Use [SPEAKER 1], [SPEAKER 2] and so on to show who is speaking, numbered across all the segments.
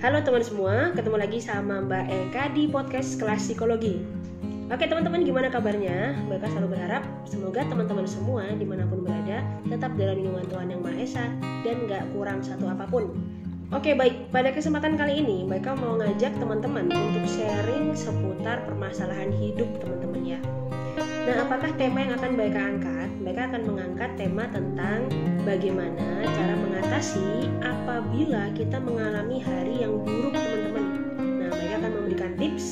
[SPEAKER 1] Halo teman semua, ketemu lagi sama Mbak Eka di podcast Kelas Psikologi. Oke teman-teman, gimana kabarnya? Mbak Eka selalu berharap semoga teman-teman semua dimanapun berada tetap dalam lindungan Tuhan Yang Maha Esa dan gak kurang satu apapun. Oke baik, pada kesempatan kali ini Mbak Eka mau ngajak teman-teman untuk sharing seputar permasalahan hidup teman-teman ya. Nah, apakah tema yang akan Mbak Eka angkat? Mbak Eka akan mengangkat tema tentang bagaimana cara mengatasi apabila kita mengalami hari yang buruk teman-teman. Nah, Mbak Eka akan memberikan tips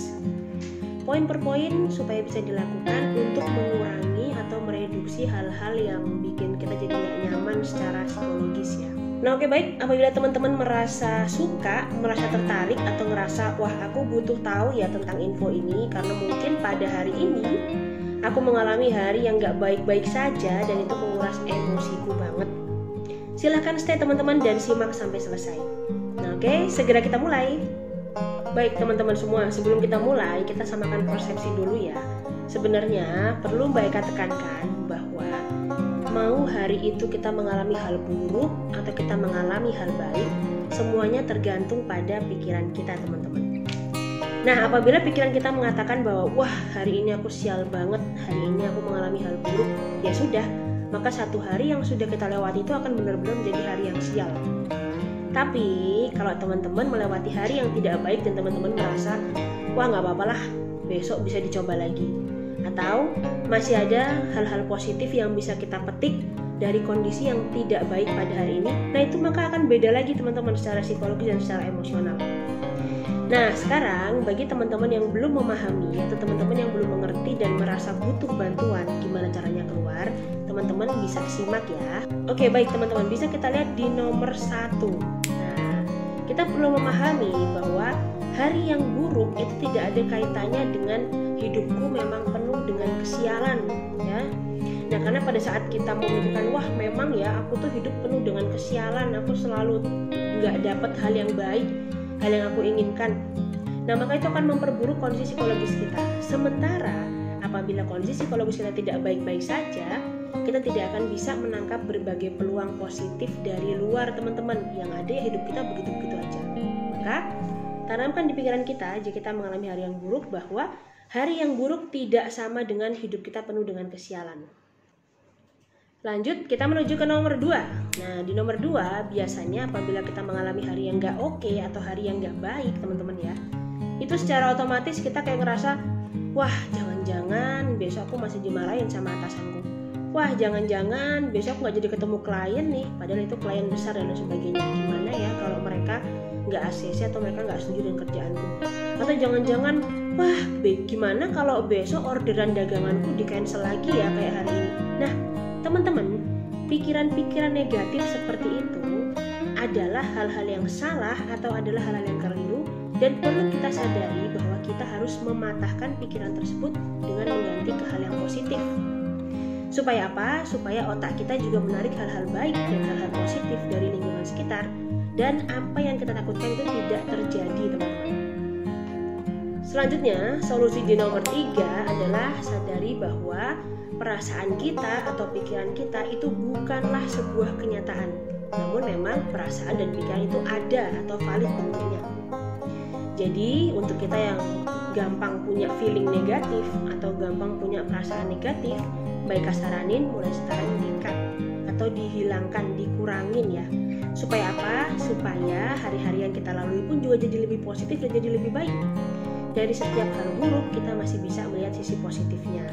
[SPEAKER 1] poin per poin supaya bisa dilakukan untuk mengurangi atau mereduksi hal-hal yang bikin kita jadi gak nyaman secara psikologis ya. Nah oke baik, apabila teman-teman merasa suka, merasa tertarik atau ngerasa wah aku butuh tahu ya tentang info ini karena mungkin pada hari ini aku mengalami hari yang gak baik-baik saja dan itu menguras emosiku banget. Silahkan stay teman-teman dan simak sampai selesai. Nah oke, segera kita mulai. Baik teman-teman semua, sebelum kita mulai kita samakan persepsi dulu ya. Sebenarnya perlu Mbak Eka tekankan bahwa mau hari itu kita mengalami hal buruk atau kita mengalami hal baik, semuanya tergantung pada pikiran kita teman-teman. Nah, apabila pikiran kita mengatakan bahwa wah hari ini aku sial banget, hari ini aku mengalami hal buruk, ya sudah, maka satu hari yang sudah kita lewati itu akan benar-benar menjadi hari yang sial. Tapi kalau teman-teman melewati hari yang tidak baik dan teman-teman merasa wah gak apa-apa lah, besok bisa dicoba lagi, atau masih ada hal-hal positif yang bisa kita petik dari kondisi yang tidak baik pada hari ini, nah itu maka akan beda lagi teman-teman secara psikologis dan secara emosional. Nah sekarang bagi teman-teman yang belum memahami atau teman-teman yang belum mengerti dan merasa butuh bantuan gimana caranya keluar, teman-teman bisa simak ya. Oke baik teman-teman, bisa kita lihat di nomor 1. Nah kita perlu memahami bahwa hari yang buruk itu tidak ada kaitannya dengan hidupku memang penuh dengan kesialan ya. Nah karena pada saat kita memikirkan wah memang ya aku tuh hidup penuh dengan kesialan, aku selalu gak dapat hal yang baik, hal yang aku inginkan, nah maka itu akan memperburuk kondisi psikologis kita. Sementara apabila kondisi psikologis kita tidak baik-baik saja, kita tidak akan bisa menangkap berbagai peluang positif dari luar teman-teman. Yang ada ya hidup kita begitu-begitu aja. Maka tanamkan di pikiran kita jika kita mengalami hari yang buruk bahwa hari yang buruk tidak sama dengan hidup kita penuh dengan kesialan. Lanjut, kita menuju ke nomor 2. Nah, di nomor 2 biasanya apabila kita mengalami hari yang gak oke atau hari yang gak baik teman-teman ya, itu secara otomatis kita kayak ngerasa wah jangan-jangan besok aku masih dimarahin sama atasanku, wah jangan-jangan besok aku gak jadi ketemu klien nih, padahal itu klien besar dan sebagainya. Gimana ya kalau mereka gak ACC atau mereka gak setuju dengan kerjaanku, atau jangan-jangan wah gimana kalau besok orderan daganganku di cancel lagi ya kayak hari ini. Nah teman-teman, pikiran-pikiran negatif seperti itu adalah hal-hal yang salah atau adalah hal-hal yang keliru, dan perlu kita sadari bahwa kita harus mematahkan pikiran tersebut dengan mengganti ke hal yang positif. Supaya apa? Supaya otak kita juga menarik hal-hal baik dan hal-hal positif dari lingkungan sekitar, dan apa yang kita takutkan itu tidak terjadi teman-teman. Selanjutnya, solusi di nomor 3 adalah sadari bahwa perasaan kita atau pikiran kita itu bukanlah sebuah kenyataan. Namun memang perasaan dan pikiran itu ada atau valid bentuknya. Jadi untuk kita yang gampang punya feeling negatif atau gampang punya perasaan negatif, baik saranin mulai sekarang di-cut atau dihilangkan, dikurangin ya. Supaya apa? Supaya hari-hari yang kita lalui pun juga jadi lebih positif dan jadi lebih baik. Dari setiap hal buruk kita masih bisa melihat sisi positifnya.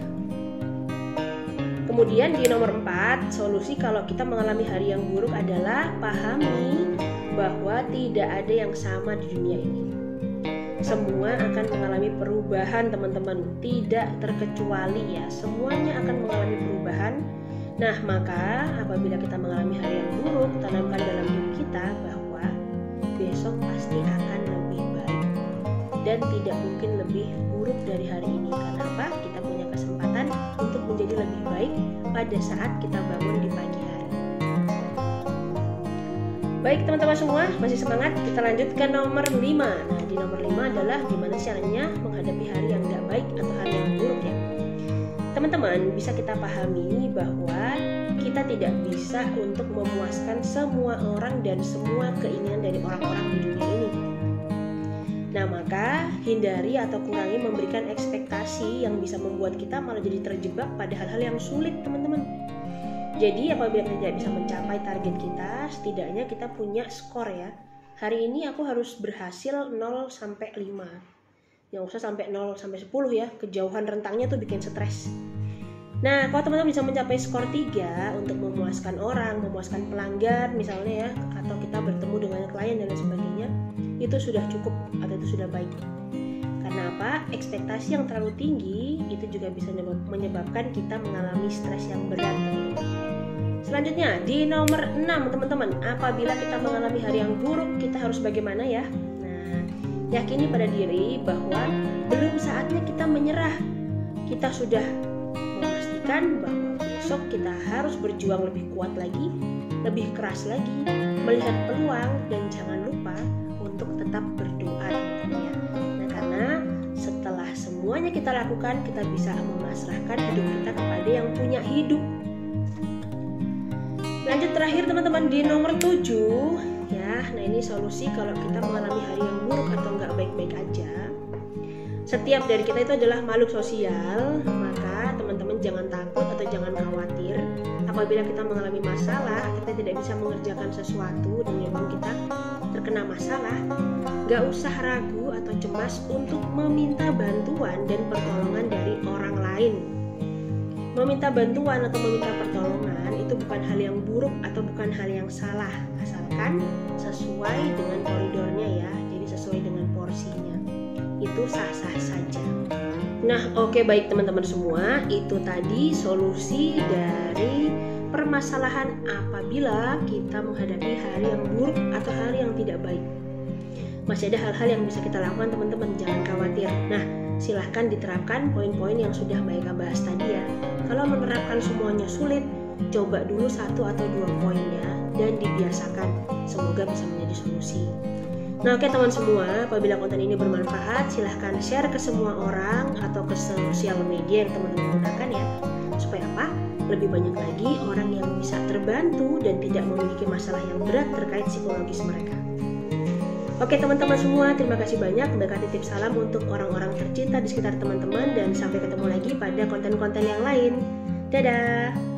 [SPEAKER 1] Kemudian di nomor 4, solusi kalau kita mengalami hari yang buruk adalah pahami bahwa tidak ada yang sama di dunia ini. Semua akan mengalami perubahan teman-teman, tidak terkecuali ya, semuanya akan mengalami perubahan. Nah maka apabila kita mengalami hari yang buruk, tanamkan dalam diri kita bahwa besok pasti akan lebih baik dan tidak mungkin lebih buruk dari hari ini. Karena apa? Kita punya kesempatan untuk menjadi lebih baik pada saat kita bangun di pagi hari. Baik teman-teman semua, masih semangat? Kita lanjut ke nomor 5. Nah di nomor 5 adalah gimana caranya menghadapi hari yang gak baik atau hari yang buruk ya. Teman-teman, bisa kita pahami bahwa kita tidak bisa untuk memuaskan semua orang dan semua keinginan dari orang-orang di dunia ini. Nah, maka hindari atau kurangi memberikan ekspektasi yang bisa membuat kita malah jadi terjebak pada hal-hal yang sulit, teman-teman. Jadi apabila kita tidak bisa mencapai target kita, setidaknya kita punya skor ya. Hari ini aku harus berhasil 0 sampai 5. Nggak usah sampai 0 sampai 10 ya, kejauhan rentangnya tuh bikin stres. Nah, kalau teman-teman bisa mencapai skor 3 untuk memuaskan orang, memuaskan pelanggan misalnya ya, atau kita bertemu dengan klien dan lain sebagainya, itu sudah cukup atau itu sudah baik. Karena apa? Ekspektasi yang terlalu tinggi itu juga bisa menyebabkan kita mengalami stres yang berat. Selanjutnya, di nomor 6 teman-teman, apabila kita mengalami hari yang buruk, kita harus bagaimana ya? Nah, yakini pada diri bahwa belum saatnya kita menyerah. Kita sudah memastikan bahwa besok kita harus berjuang lebih kuat lagi, lebih keras lagi, melihat peluang, dan jangan lupa untuk tetap berdoa, teman-teman ya. Nah, karena setelah semuanya kita lakukan, kita bisa memasrahkan hidup kita kepada yang punya hidup. Lanjut terakhir teman-teman, di nomor 7 ya. Nah, ini solusi kalau kita mengalami hari yang buruk atau nggak baik-baik aja. Setiap dari kita itu adalah makhluk sosial, maka teman-teman jangan takut atau jangan khawatir apabila kita mengalami masalah, kita tidak bisa mengerjakan sesuatu dan memang kita terkena masalah. Gak usah ragu atau cemas untuk meminta bantuan dan pertolongan dari orang lain. Meminta bantuan atau meminta pertolongan itu bukan hal yang buruk atau bukan hal yang salah, asalkan sesuai dengan koridornya ya, jadi sesuai dengan porsinya. Itu sah-sah saja. Nah, oke, baik teman-teman semua, itu tadi solusi dari permasalahan apabila kita menghadapi hari yang buruk atau hari yang tidak baik. Masih ada hal-hal yang bisa kita lakukan teman-teman, jangan khawatir. Nah, silahkan diterapkan poin-poin yang sudah Mbak Eka bahas tadi ya. Kalau menerapkan semuanya sulit, coba dulu 1 atau 2 poinnya dan dibiasakan. Semoga bisa menjadi solusi. Nah, oke teman semua, apabila konten ini bermanfaat, silahkan share ke semua orang atau ke sosial media yang teman-teman gunakan ya. Supaya apa? Lebih banyak lagi orang yang bisa terbantu dan tidak memiliki masalah yang berat terkait psikologis mereka. Oke teman-teman semua, terima kasih banyak. Mbak Eka titip salam untuk orang-orang tercinta di sekitar teman-teman dan sampai ketemu lagi pada konten-konten yang lain. Dadah!